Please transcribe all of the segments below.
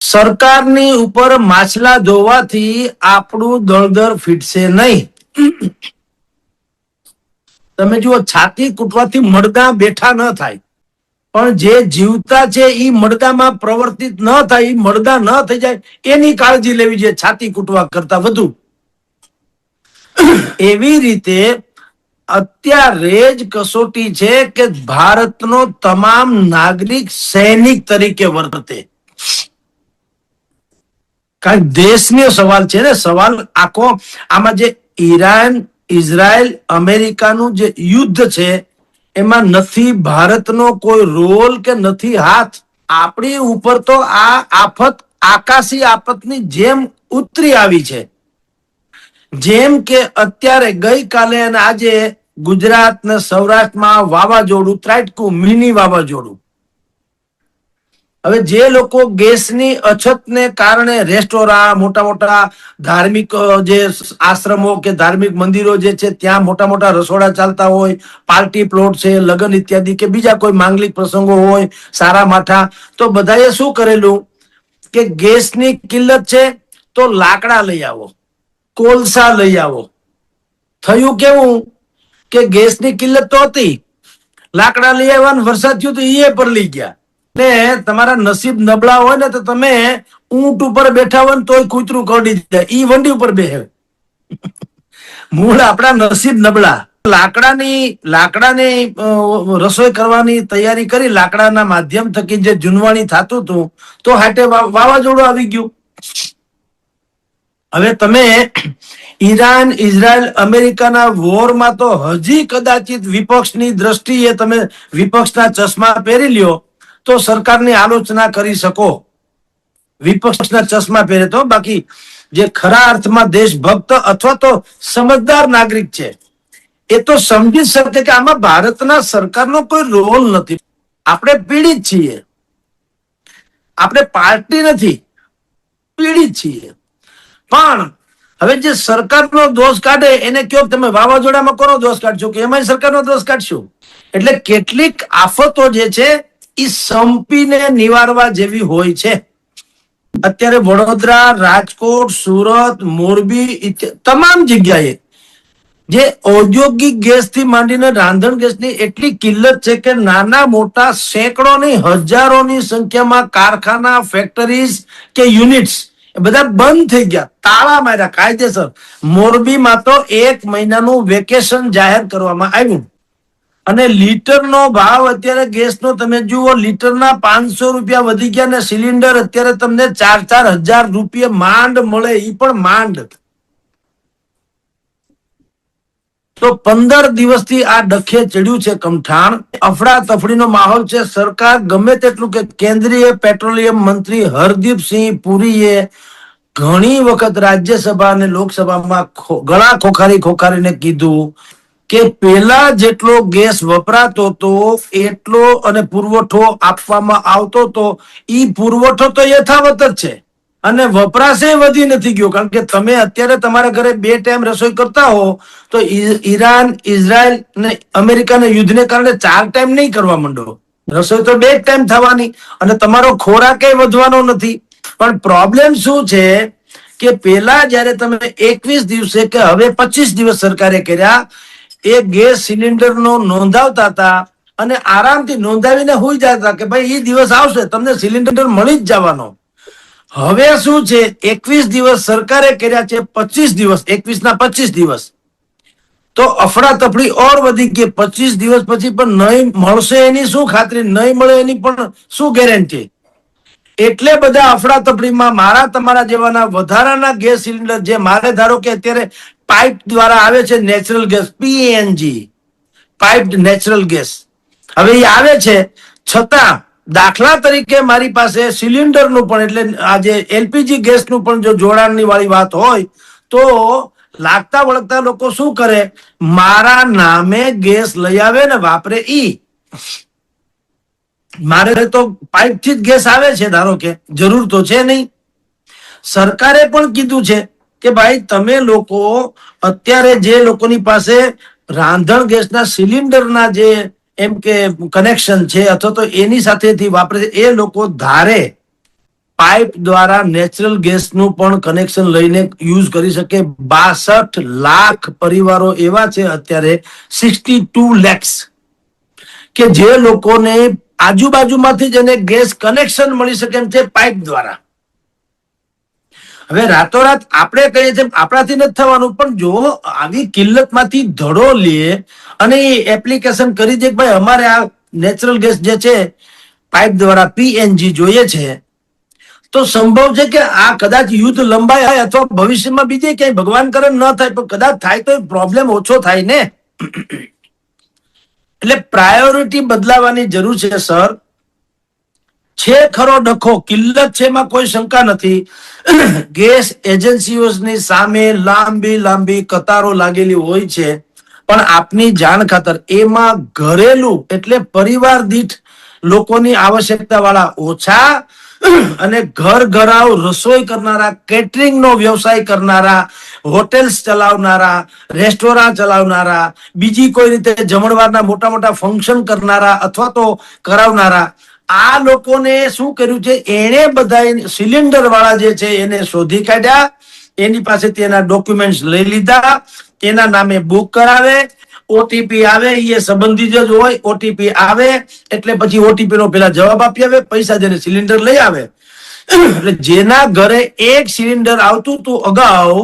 સરકારની ઉપર માછલા ધોવાથી આપણું દળદર ફીટશે નહીં. તમે જુઓ, છાતી કૂટવાથી મડદા બેઠા ન થાય, પણ જે જીવતા છે એ મડદામાં પ્રવર્તિત ન થાય, એ મડદા ન થઈ જાય એની કાળજી લેવી જોઈએ છાતી કૂટવા કરતા વધુ. એવી રીતે અત્યારે જ કસોટી છે કે ભારતનો તમામ નાગરિક સૈનિક તરીકે વર્તે. કારણ દેશનો સવાલ છે ને, સવાલ આખો આમાં જે ઈરાન, ઇઝરાયલ, અમેરિકાનું જે યુદ્ધ છે એમાં નથી ભારતનો કોઈ રોલ કે નથી હાથ. આપણી ઉપર તો આ આફત આકાશી આફતની જેમ ઉતરી આવી છે. જેમ કે અત્યારે ગઈકાલે અને આજે ગુજરાત ને સૌરાષ્ટ્રમાં વાવાઝોડું ત્રાટકું, મિની વાવાઝોડું. હવે જે લોકો ગેસની અછતને કારણે રેસ્ટોરાં, મોટા મોટા ધાર્મિક જે આશ્રમો કે ધાર્મિક મંદિરો જે છે ત્યાં મોટા મોટા રસોડા ચાલતા હોય, પાર્ટી પ્લોટ છે, લગ્ન ઇત્યાદિ કે બીજા કોઈ માંગલિક પ્રસંગો હોય, સારા માઠા, તો બધાએ શું કરેલું કે ગેસની કિલ્લત છે તો લાકડા લઈ આવો, કોલસા લઈ આવો. થયું કેવું કે ગેસની કિલ્લત તો હતી, લાકડા લઈ આવ્યા, વરસાદ થયો તો એ પર લઈ ગયા. ને તમારા નસીબ નબળા હોય ને તો તમે ઊંટ ઉપર બેઠા હોય ને તોય કૂતરું કરડી જાય, ઈ વંડી ઉપર બેહે. મૂળ આપણા નસીબ નબળા. લાકડાની રસોઈ કરવાની તૈયારી કરી, લાકડાના માધ્યમ થકી જે જુનવાણી થતું હતું, તો હાટે વાવાઝોડું આવી ગયું. હવે તમે ઈરાન, ઇઝરાયલ, અમેરિકાના વોરમાં તો હજી કદાચિત વિપક્ષની દ્રષ્ટિએ તમે વિપક્ષના ચશ્મા પહેરી લ્યો તો સરકારની આલોચના કરી શકો, વિપક્ષના ચશ્મા પહેરે તો. બાકી જે ખરા અર્થમાં દેશભક્ત અથવા તો સમજદાર નાગરિક છે એ તો સમજી શકે કે આમાં ભારતના સરકારનો કોઈ રોલ નથી. આપણે પીડિત છીએ, આપણે પાર્ટી નથી, પીડિત છીએ. પણ હવે જે સરકારનો દોષ કાઢે એને કયો તમે વાવાઝોડામાં કોનો દોષ કાઢશો કે એમાં સરકારનો દોષ કાઢશો. એટલે કેટલીક આફતો જે છે એ સંપીને નિવારવા જેવી હોય છે. અત્યારે વડોદરા, રાજકોટ, સુરત, મોરબી તમામ જગ્યાએ જે ઔદ્યોગિક ગેસ થી માંડીને રાંધણ ગેસની એટલી કિલ્લત છે કે નાના મોટા સેંકડોની હજારોની સંખ્યામાં કારખાના, ફેક્ટરીઝ કે યુનિટ્સ બધા બંધ થઈ ગયા, તાળા માર્યા કાયદેસર. મોરબીમાં તો 1 મહિનાનું વેકેશન જાહેર કરવામાં આવ્યું. અને લીટરનો ભાવ અત્યારે ગેસનો તમે જુઓ, લીટરના 500 રૂપિયા વધી ગયા ને સિલિન્ડર અત્યારે તમને 4-4 હજાર રૂપિયા માંડ મળે, એ પણ માંડ. તો 15 દિવસથી આ ડખે ચડ્યું છે કમઠાણ. અફડા તફડીનો માહોલ છે. સરકાર ગમે તેટલું કે કેન્દ્રીય પેટ્રોલિયમ મંત્રી હરદીપસિંહ પુરીએ ઘણી વખત રાજ્યસભા અને લોકસભામાં ગળા ખોખારીને કીધું કે પેલા જેટલો ગેસ વપરાતો હતો એટલો અને પુરવઠો આપવામાં આવતો હતો, ઈ પુરવઠો તો યથાવત જ છે અને વપરાશે વધી નથી ગયો. કારણ કે તમે અત્યારે તમારા ઘરે 2 ટાઈમ રસોઈ કરતા હો તો ઈરાન, ઇઝરાયલ ને અમેરિકાના યુદ્ધને કારણે 4 ટાઈમ નહીં કરવા માંડો. રસોઈ તો 2 ટાઈમ થવાની અને તમારો ખોરાક વધવાનો નથી. પણ પ્રોબ્લેમ શું છે કે પેલા જયારે તમે 21 દિવસે કે હવે 25 દિવસ સરકારે કર્યા, એ ગેસ સિલિન્ડર નો નોંધાવતા હતા અને આરામથી નોંધાવીને હોઈ જતા કે ભાઈ એ દિવસ આવશે તમને સિલિન્ડર મળી જ જવાનો. હવે શું છે, 21 દિવસ સરકારે કર્યા છે, 25 દિવસ, 21 ના 25 દિવસ, તો અફડા તફડી ઓર વધી ગઈ. 25 દિવસ પછી પણ નહીં મળશે એની શું ખાતરી, નહીં મળે એની પણ શું ગેરંટી. એટલે બધા અફડા તફડીમાં મારા તમારા જેવાના વધારાના ગેસ સિલિન્ડર, જે મારે ધારો કે અત્યારે પાઇપ દ્વારા આવે છે natural gas, PNG, piped natural gas, હવે એ આવે છે, છતાં દાખલા તરીકે મારી પાસે સિલિન્ડરનું પણ એટલે આજે LPG ગેસનું પણ જો જોડાણની વાળી વાત હોય તો લાગતા વળગતા લોકો શું કરે, મારા નામે ગેસ લઈ આવે ને વાપરે. મારે તો પાઇપ થી જ ગેસ આવે છે, ધારો કે જરૂર તો છે નહીં. સરકારે પણ કીધું છે કે ભાઈ તમે લોકો અત્યારે જે લોકોની પાસે રાંધણ ગેસના સિલિન્ડરના જે એમ કે કનેક્શન છે અથવા તો એની સાથેથી વાપરે એ લોકો ધારે પાઇપ દ્વારા નેચરલ ગેસનું પણ કનેક્શન લઈને યુઝ કરી શકે. 62 લાખ પરિવારો એવા છે અત્યારે, 62 lakhs, કે જે લોકોને આજુબાજુમાંથી જ એને ગેસ કનેક્શન મળી શકે એમ છે પાઇપ દ્વારા. હવે રાતોરાત આપણે કહીએ છીએ આપણાથી નથી થવાનું, પણ જો આવી કિલ્લતમાંથી ધડો લે અને એ એપ્લિકેશન કરી દે કે ભાઈ અમારે આ નેચરલ ગેસ જે છે પાઇપ દ્વારા પીએનજી જોઈએ છે, તો સંભવ છે કે આ કદાચ યુદ્ધ લંબાય અથવા ભવિષ્યમાં બીજે ક્યાંય ભગવાન કરે ન થાય, પણ કદાચ થાય તો પ્રોબ્લેમ ઓછો થાય ને. એટલે પ્રાયોરિટી બદલાવાની જરૂર છે સર. છે ખરો ડખો, કિલ્લત છે એમાં કોઈ શંકા નથી. ગેસ એજન્સીઓની સામે લાંબી લાંબી કતારો લાગેલી હોય છે, પણ આપની જાણ ખાતર એમાં ઘરેલું એટલે પરિવાર દીઠ લોકોની આવશ્યકતા વાળા ઓછા અને ઘર ઘરાવ રસોઈ કરનારા, કેટરિંગ નો વ્યવસાય કરનારા, હોટેલ્સ ચલાવનારા, રેસ્ટોરન્ટ ચલાવનારા, બીજી કોઈ રીતે જમણવારના મોટા મોટા ફંક્શન કરનારા અથવા તો કરાવનારા, આ લોકોને શું કર્યું છે, એને બધા સિલિન્ડર વાળા જે છે એને શોધી કાઢ્યા, એની પાસેથી એના ડોક્યુમેન્ટ્સ લઈ લીધા, એના નામે બુક કરાવે, ઓટીપી આવે, એ સંબંધિત જ હોય, ઓટીપી આવે એટલે પછી ઓટીપી નો પેલા જવાબ આપી આવે, પૈસા જઈને સિલિન્ડર લઈ આવે. એટલે જેના ઘરે એક સિલિન્ડર આવતું હતું અગાઉ,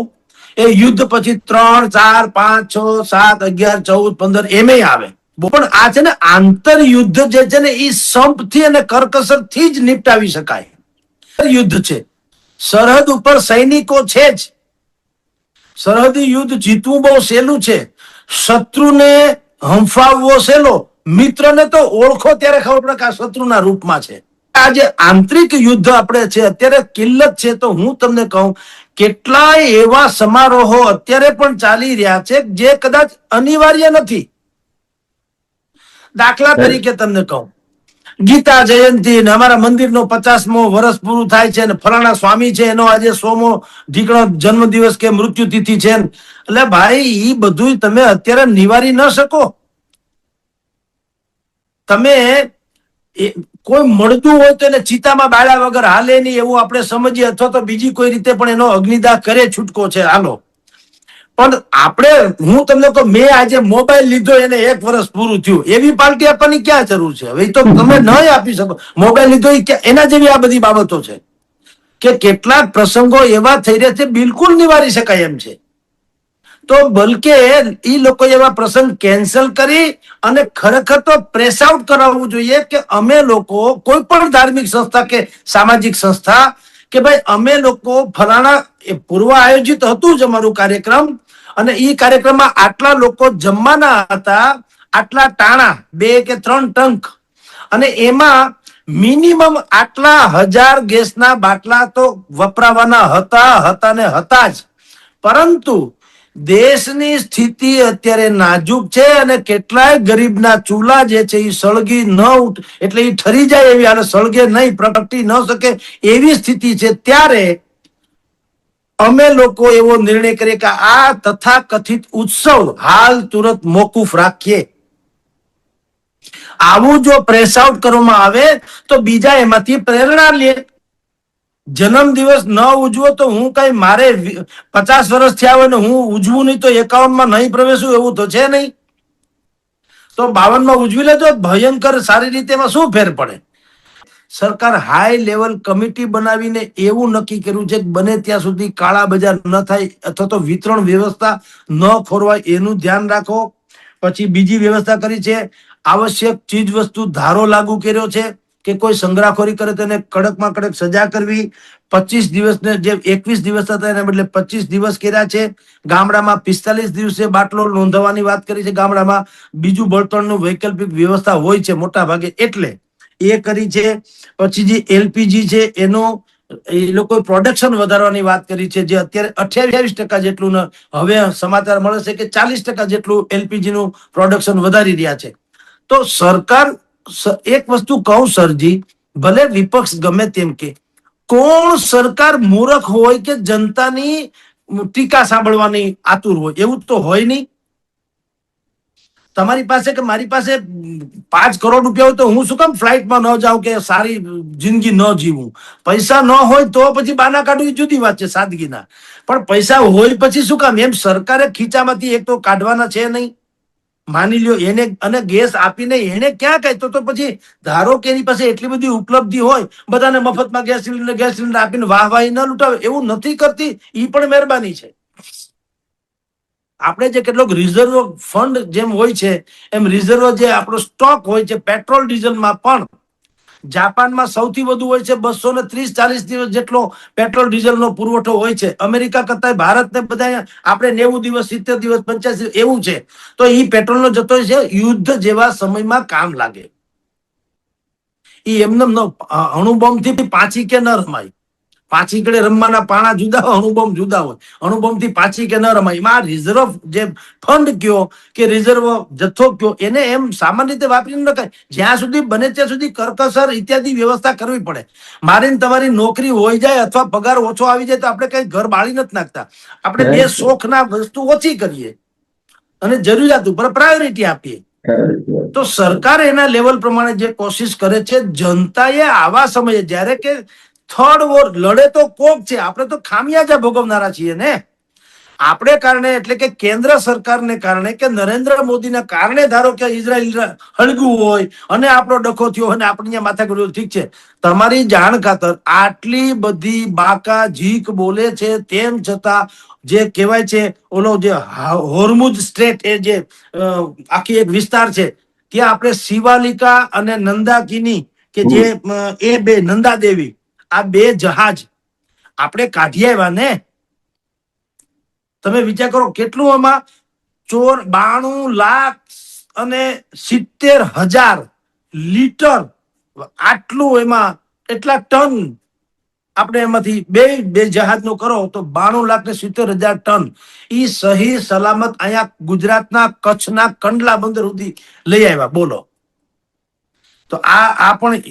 એ યુદ્ધ પછી 3, 4, 5, 6, 7, 11, 14, 15 એમ આવે. પણ આ છે ને આંતર યુદ્ધ જે છે ને એ સંપથી અને કરકસર થી જ નિપટાવી શકાય. યુદ્ધ છે, સરહદ ઉપર સૈનિકો છે જ. સરહદી યુદ્ધ જીતવું બહુ સહેલું છે, શત્રુને હંફાવવો સહેલો, મિત્રને તો ઓળખો ત્યારે ખબર પડે કે આ શત્રુના રૂપમાં છે. આ જે આંતરિક યુદ્ધ આપણે છે અત્યારે કિલ્લત છે, તો હું તમને કહું કેટલાય એવા સમારોહો અત્યારે પણ ચાલી રહ્યા છે જે કદાચ અનિવાર્ય નથી. દાખલા તરીકે તમને કહું, ગીતા જયંતિ ને અમારા મંદિરનો 50મો વર્ષ પૂરું થાય છે, ને ફલાણા સ્વામી છે એનો આજે 100મો ઢીકણો જન્મદિવસ કે મૃત્યુ તિથિ છે. એટલે ભાઈ એ બધું તમે અત્યારે નિવારી ન શકો. તમે કોઈ મળતું હોય તો એને ચિતામાં બાળ્યા વગર હાલે નહીં એવું આપણે સમજીએ, અથવા તો બીજી કોઈ રીતે પણ એનો અગ્નિદાહ કરે, છૂટકો છે હાલો. પણ આપણે, હું તમને કહું, મેં આજે મોબાઈલ લીધો એને 1 વર્ષ પૂરું થયું, એવી પાર્ટી આપવાની ક્યાં જરૂર છે? હવે તો તમે ન આપી શકો. મોબાઈલ લીધો એના જેવી આ બધી બાબતો છે કે કેટલાક પ્રસંગો એવા થઈ રહ્યા છે બિલકુલ નિવારી શકાય એમ છે. તો બલકે એ લોકો એવા પ્રસંગ કેન્સલ કરી અને ખરેખર તો પ્રેસ આઉટ કરાવવું જોઈએ કે અમે લોકો, કોઈ પણ ધાર્મિક સંસ્થા કે સામાજિક સંસ્થા, કે ભાઈ અમે લોકો ફલાણા પૂર્વ આયોજિત હતું જ અમારું કાર્યક્રમ, અને એ કાર્યક્રમમાં આટલા લોકો જમવાના હતા, આટલા ટાણા 2 કે 3 ટંક, અને એમાં મિનિમમ આટલા 1000 ગેસના બાટલા તો વપરાવાના હતા ને હતા જ. પરંતુ દેશની સ્થિતિ અત્યારે નાજુક છે અને કેટલાય ગરીબના ચૂલા જે છે એ સળગી ન એટલે એ ઠરી જાય એવી, અને સળગે નહીં, પ્રગટી ન શકે એવી સ્થિતિ છે. ત્યારે અમે લોકો એવો નિર્ણય કરીએ કે આ તથાકથિત ઉત્સવ હાલ તુરંત મોકૂફ રાખીએ. આવું જો પ્રેસ આઉટ કરવામાં આવે તો બીજા એમાંથી પ્રેરણા લે. જન્મદિવસ ન ઉજવો તો હું કઈ, મારે 50 વર્ષ થયા હોય ને હું ઉજવું નહીં તો 51માં નહીં પ્રવેશું એવું તો છે નહીં. તો 52માં ઉજવી લેજો ભયંકર સારી રીતે, એમાં શું ફેર પડે? સરકાર હાઈ લેવલ કમિટી બનાવીને એવું નક્કી કર્યું છે કે બને ત્યાં સુધી કાળા બજાર ન થાય અથવા તો વિતરણ વ્યવસ્થા ન ખોરવાય એનું ધ્યાન રાખો. પછી બીજી વ્યવસ્થા કરી છે, આવશ્યક ચીજ વસ્તુ ધારો લાગુ કર્યો છે કે કોઈ સંગ્રહખોરી કરે તો એને કડકમાં કડક સજા કરવી. 25 દિવસને જે 21 દિવસ હતા એના બદલે 25 દિવસ કર્યા છે. ગામડામાં 45 દિવસે બાટલો નોંધવાની વાત કરી છે. ગામડામાં બીજું બળતણનું વૈકલ્પિક વ્યવસ્થા હોય છે મોટા ભાગે, એટલે એ કરી છે. પછી જે એલપીજી છે એનો એ લોકો પ્રોડક્શન વધારવાની વાત કરી છે, જે અત્યારે 28% જેટલું, હવે સમાચાર મળે છે કે 40% જેટલું એલપીજી નું પ્રોડક્શન વધારી રહ્યા છે. તો સરકાર, એક વસ્તુ કહું સરજી, ભલે વિપક્ષ ગમે તેમ કે, કોણ સરકાર મૂર્ખ હોય કે જનતાની ટીકા સાંભળવાની આતુર હોય? એવું તો હોય નહીં. તમારી પાસે કે મારી પાસે 5 કરોડ રૂપિયા હોય તો હું શું કામ ફ્લાઇટમાં ન જાઉં કે સારી જિંદગી ન જીવું? પૈસા ન હોય તો પછી બાના કાઢવું એ જુદી વાત છે સાદગીના, પણ પૈસા હોય પછી શું કામ? એમ સરકારે ખીચામાંથી એક તો કાઢવાના છે નહીં. માની લ્યો એને અને ગેસ આપીને એને ક્યાં કહે તો પછી ધારો કે એની પાસે એટલી બધી ઉપલબ્ધિ હોય, બધાને મફતમાં ગેસ સિલિન્ડર આપીને વાહવાહી ન લૂંટાવે, એવું નથી કરતી. એ પણ મહેરબાની છે. આપણે જે કેટલોક રિઝર્વ ફંડ જેમ હોય છે એમ રિઝર્વ જે આપણો સ્ટોક હોય છે પેટ્રોલ ડીઝલમાં પણ જાપાનમાં સૌથી વધુ હોય છે. 230-40 દિવસ જેટલો પેટ્રોલ ડીઝલનો પુરવઠો હોય છે. અમેરિકા કરતા ભારતને બધા આપણે 90 દિવસ, 70 દિવસ, 85 એવું છે. તો એ પેટ્રોલનો જતો છે યુદ્ધ જેવા સમયમાં કામ લાગે. એ એમને અણુબોમ્બ થી પાછી કે ન રમાય. પાછી કડે રમવાના પાણા જુદા હોય, અણુબોમ્બ જુદા હોય. અણુબોમ્બ થી પાછી કે ન રમાય. એમાં રિઝર્વ જે ફંડ કયો કે રિઝર્વ જથ્થો કયો એને એમ સામાન્ય રીતે વાપરી ન રખાય. જ્યાં સુધી બને ત્યાં સુધી કરકસર ઇત્યાદિ વ્યવસ્થા કરવી પડે. મારી તમારી નોકરી હોય જાય અથવા પગાર ઓછો આવી જાય તો આપણે કઈ ઘર બાળી નથી નાખતા. આપણે બે શોખના વસ્તુ ઓછી કરીએ અને જરૂરિયાત ઉપર પ્રાયોરિટી આપીએ. તો સરકાર એના લેવલ પ્રમાણે જે કોશિશ કરે છે, જનતાએ આવા સમયે જ્યારે કે થર્ડ વોર લડે તો કોક છે, આપણે તો ખામિયાજા ભોગવનારા છીએ ને. આપણે કારણે એટલે કે કેન્દ્ર સરકારને કારણે કે નરેન્દ્ર મોદીના કારણે ધારો કે ઇઝરાયલ હળગ્યું હોય અને આપણો ડખો થયો અને આપણે અહીંયા માથા કર્યું. ઠીક છે, તમારી જાણ ખાતર આટલી બધી બાકા ઝીક બોલે છે તેમ છતાં જે કહેવાય છે ઓલો જે હોર્મુઝ સ્ટ્રેટ એ જે આખી એક વિસ્તાર છે ત્યાં આપણે શિવાલિકા અને નંદાકિની કે જે એ બે નંદાદેવી આ બે જહાજ આપણે કાઢી આવ્યા ને. તમે વિચાર કરો કેટલું આમાં 92,70,000 લીટર આટલું એમાં એટલા ટન આપણે એમાંથી બે જહાજનો કરો તો 92,70,000 ટન ઈ સહી સલામત અહીંયા ગુજરાતના કચ્છના કંડલા બંદર સુધી લઈ આવ્યા. બોલો તો આ પણ